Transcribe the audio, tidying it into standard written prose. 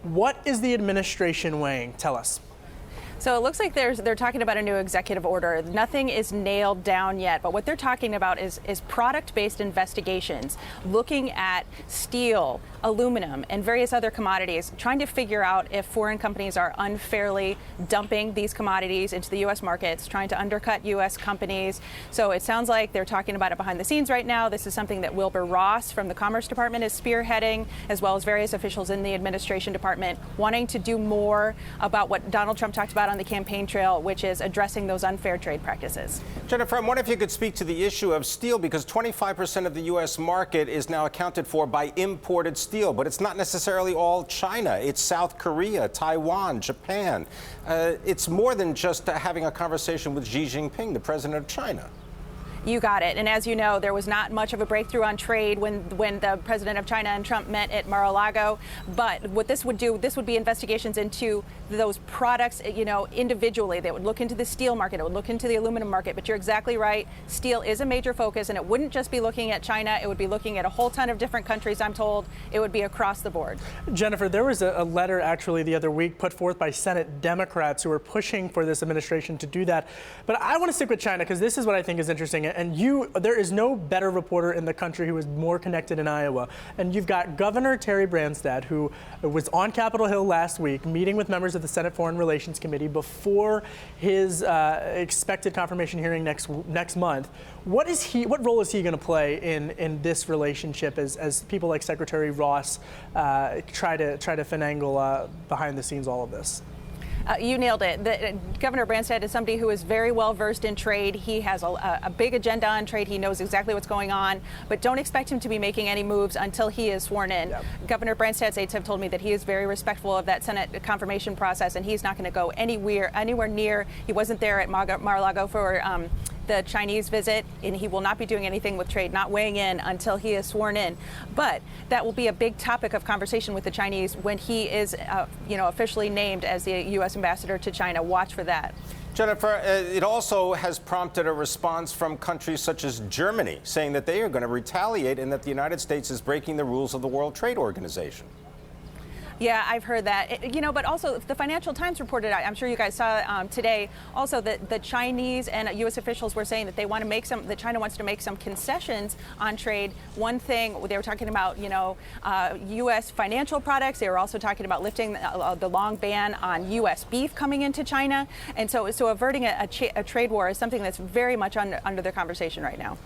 What is the administration weighing? Tell us. So it looks like they're talking about a new executive order. Nothing is nailed down yet, but what they're talking about is product-based investigations, looking at steel, aluminum, and various other commodities, trying to figure out if foreign companies are unfairly dumping these commodities into the U.S. markets, trying to undercut U.S. companies. So it sounds like they're talking about it behind the scenes right now. This is something that Wilbur Ross from the Commerce Department is spearheading, as well as various officials in the administration department, wanting to do more about what Donald Trump talked about on the campaign trail, which is addressing those unfair trade practices. Jennifer, I wonder if you could speak to the issue of steel, because 25% of the U.S. market is now accounted for by imported steel, but it's not necessarily all China. It's South Korea, Taiwan, Japan. It's more than just having a conversation with Xi Jinping, the president of China. You got it. And as you know, there was not much of a breakthrough on trade when the president of China and Trump met at Mar-a-Lago. But what this would do, this would be investigations into those products, individually. They would look into the steel market. It would look into the aluminum market. But you're exactly right. Steel is a major focus, and it wouldn't just be looking at China. It would be looking at a whole ton of different countries, I'm told. It would be across the board. Jennifer, there was a letter actually the other week put forth by Senate Democrats who are pushing for this administration to do that. But I want to stick with China because this is what I think is interesting. And there is no better reporter in the country who is more connected in Iowa. And you've got Governor Terry Branstad, who was on Capitol Hill last week, meeting with members of the Senate Foreign Relations Committee before his expected confirmation hearing next month. What role is he going to play in this relationship as people like Secretary Ross try to finagle behind the scenes all of this? You nailed it. Governor Branstad is somebody who is very well versed in trade. He has a big agenda on trade. He knows exactly what's going on, but don't expect him to be making any moves until he is sworn in. Yep. Governor Branstad's aides have told me that he is very respectful of that Senate confirmation process, and he's not going to go anywhere near. He wasn't there at Mar-a-Lago for the Chinese visit, and he will not be doing anything with trade, not weighing in until he is sworn in. But that will be a big topic of conversation with the Chinese when he is, officially named as the U.S. ambassador to China. Watch for that. Jennifer, it also has prompted a response from countries such as Germany, saying that they are going to retaliate and that the United States is breaking the rules of the World Trade Organization. Yeah, I've heard that. But also the Financial Times reported, I'm sure you guys saw today, also that the Chinese and U.S. officials were saying that that China wants to make some concessions on trade. One thing, they were talking about, U.S. financial products. They were also talking about lifting the long ban on U.S. beef coming into China. And so averting a trade war is something that's very much under the conversation right now.